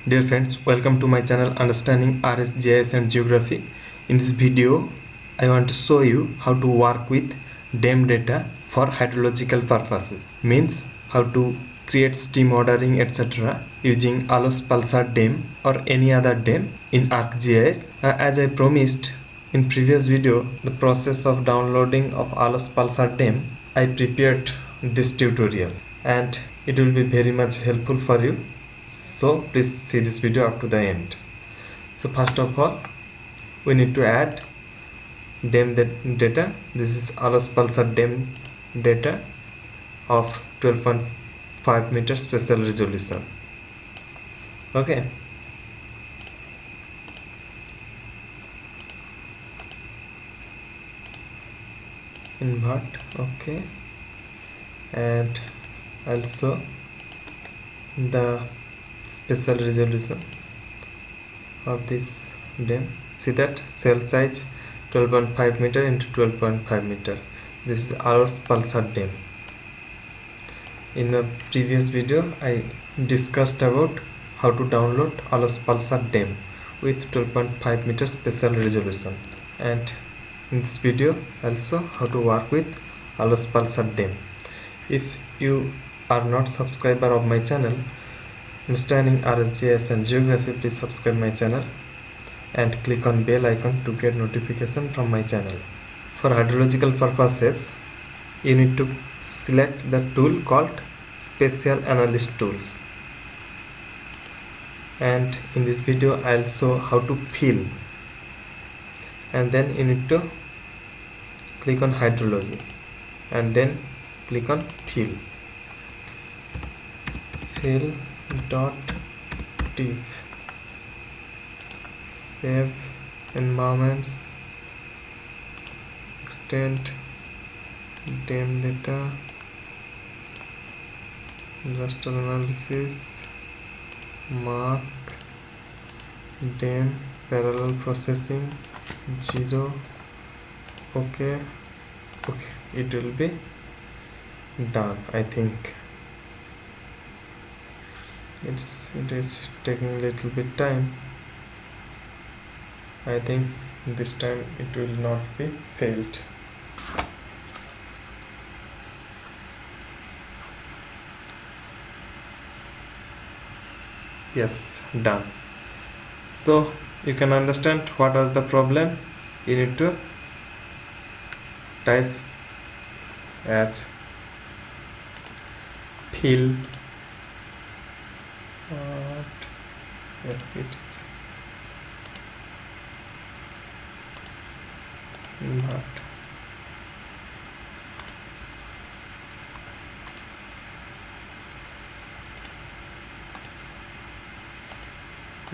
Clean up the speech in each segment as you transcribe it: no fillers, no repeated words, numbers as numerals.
Dear friends, welcome to my channel Understanding RS-GIS and Geography. In this video, I want to show you how to work with DEM data for hydrological purposes. Means how to create stream ordering etc. using ALOS Pulsar DEM or any other DEM in ArcGIS. As I promised in previous video, the process of downloading of ALOS Pulsar DEM, I prepared this tutorial and it will be very much helpful for you. So please see this video up to the end. So first of all, we need to add DEM data. This is ALOS Pulsar DEM data of 12.5 meter spatial resolution. Okay. Invert. Okay. And also the spatial resolution of this DEM. See that cell size 12.5 meter into 12.5 meter. This is ALOS Pulsar DEM. In the previous video, I discussed about how to download ALOS Pulsar DEM with 12.5 meter spatial resolution, and in this video also how to work with ALOS Pulsar DEM. If you are not subscriber of my channel Understanding RS-GIS and Geography, please subscribe my channel and click on bell icon to get notification from my channel. For hydrological purposes, you need to select the tool called Spatial Analyst Tools. And in this video, I'll show how to fill. And then you need to click on hydrology and then click on fill. Fill dot diff, save environments, extend DEM data, raster analysis, mask, DEM parallel processing 0. Okay, it will be done. I think it is taking a little bit time. I think this time it will not be failed. Yes, done. So you can understand what was the problem. You need to type as fill. Yes, it is not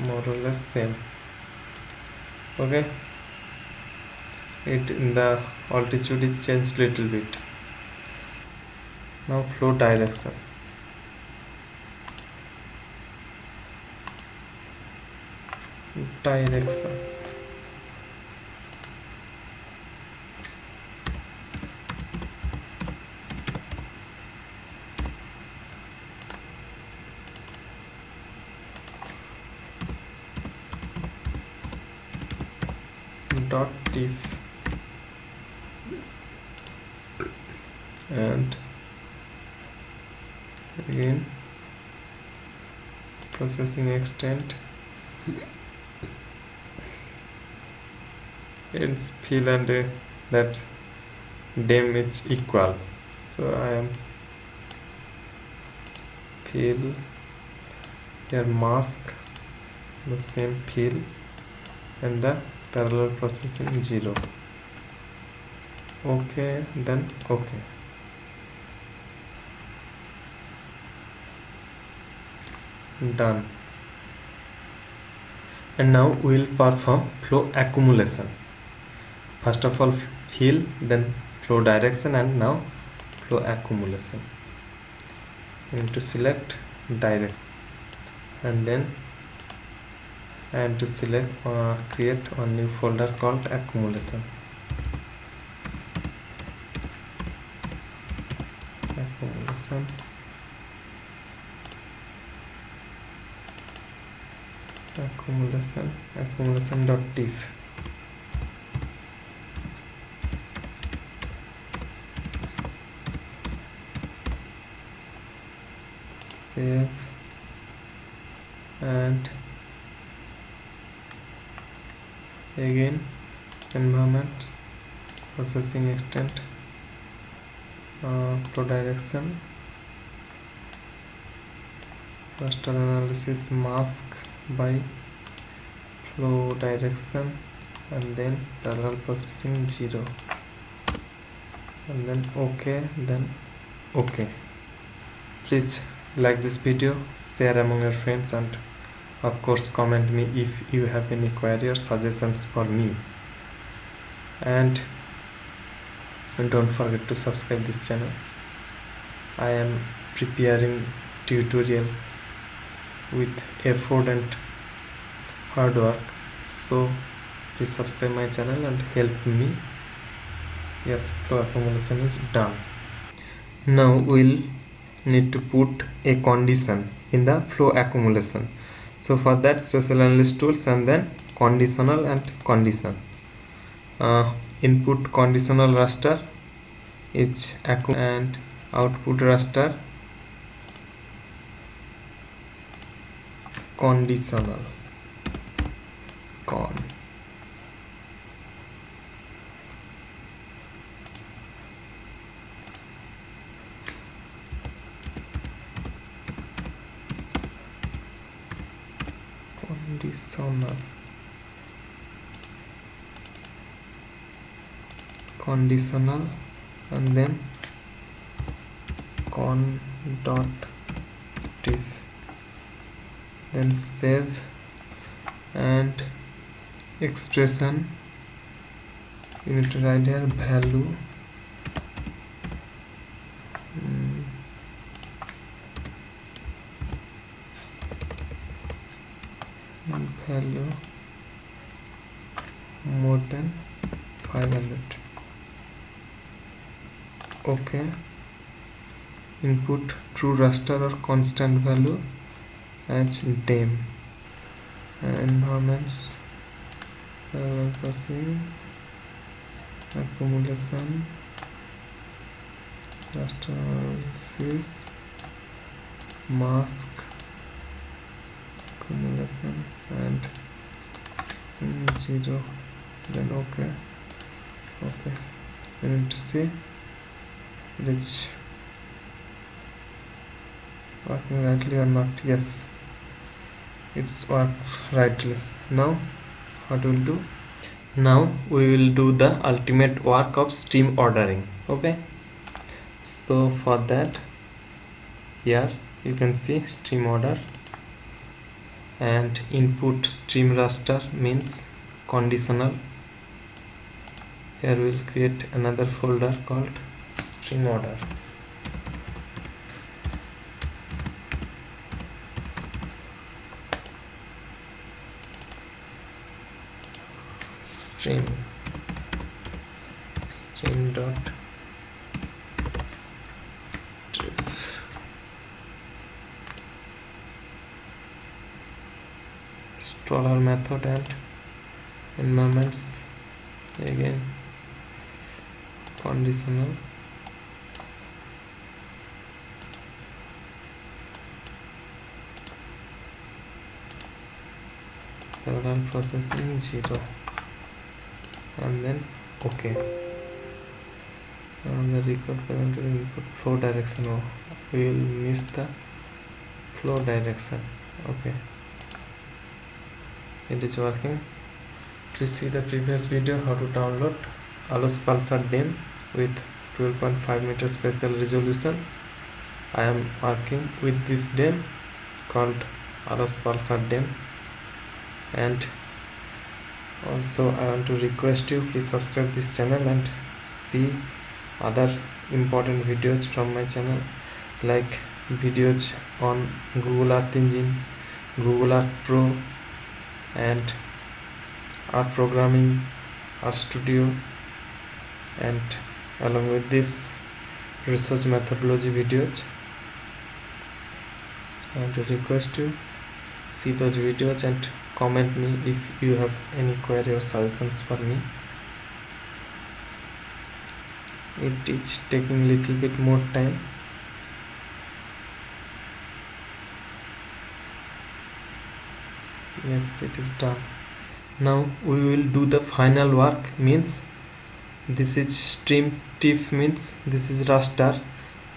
more or less same. Okay, it in the altitude is changed little bit. Now flow direction. Dot diff and again processing extent. It's fill and that DEM is equal, so I am fill here, mask the same fill and the parallel processing 0. Okay, then okay. Done. And now we will perform flow accumulation. First of all fill, then flow direction, and now flow accumulation. You need to select direct and then and to select create a new folder called accumulation. accumulation.tif. Save and again environment processing extent flow direction raster analysis mask by flow direction and then parallel processing 0 and then OK. Please like this video, share among your friends, and of course comment me if you have any query or suggestions for me, and don't forget to subscribe this channel. I am preparing tutorials with effort and hard work, so please subscribe my channel and help me. Yes, flow accumulation is done. Now we'll need to put a condition in the flow accumulation. So for that, special analysis tools and then conditional and condition. Input conditional raster is and output raster conditional con. Conditional and then con dot diff, then save and expression you need to write here value value more than 500. OK. Input true raster or constant value as DEM. Environments processing accumulation raster analysis mask accumulation and 0, then OK. We need to see it is working rightly or not. Yes, it's worked rightly. Now what we'll do, now we will do the ultimate work of stream ordering. Okay, so for that, here you can see stream order and input stream raster means conditional. Here we will create another folder called stream order. Stream dot diff. Installer method and environments again conditional parallel processing 0 and then OK. And the record parental input flow direction. Oh, we will miss the flow direction. OK, it is working. Please see the previous video how to download Alos Pulsar DEM with 12.5 meter spatial resolution. I am working with this DEM called Alos Pulsar DEM, and also I want to request you, please subscribe this channel and see other important videos from my channel, like videos on Google Earth Engine, Google Earth Pro, and R programming, R Studio, and along with this research methodology videos. I want to request you see those videos and comment me if you have any query or suggestions for me. It is taking little bit more time. Yes, it is done. Now we will do the final work. Means this is stream tip, means this is raster,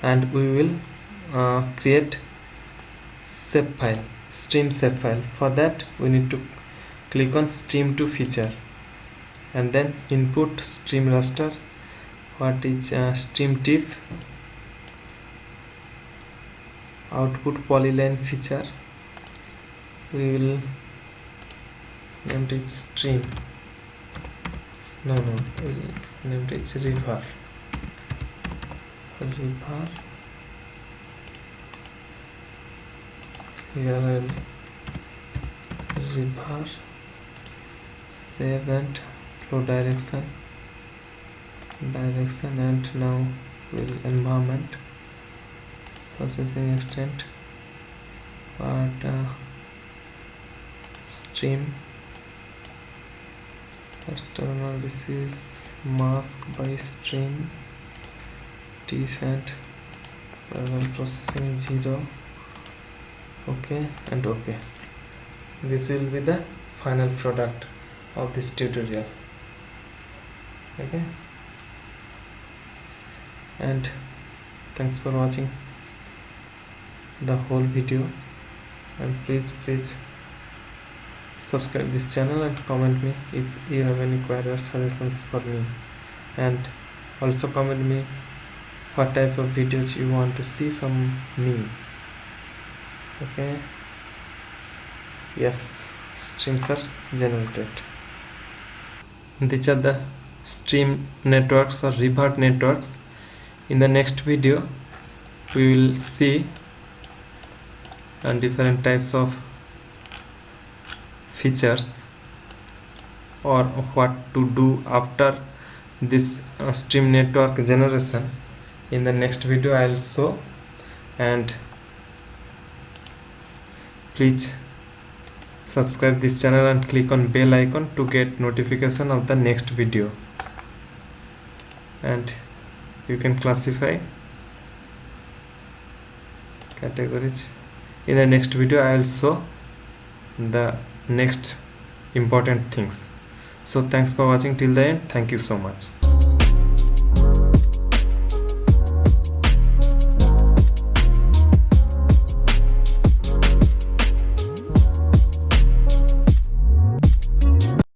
and we will create shapefile, stream shapefile. For that we need to click on stream to feature and then input stream raster. What is stream tip? Output polyline feature. We will name it stream. No, we'll name it river. Here I will river, save and flow direction, and now will environment, processing extent, but stream external. This is mask by stream tip and parallel processing 0. Okay and okay. This will be the final product of this tutorial. Okay, and thanks for watching the whole video, and please subscribe this channel and comment me if you have any queries or suggestions for me, and also comment me what type of videos you want to see from me. Okay, yes, streams are generated. These are the stream networks or river networks. In the next video we will see different types of features or what to do after this stream network generation. In the next video I will show, and please subscribe this channel and click on bell icon to get notification of the next video, and you can classify categories. In the next video I will show the next important things. So thanks for watching till the end. Thank you so much.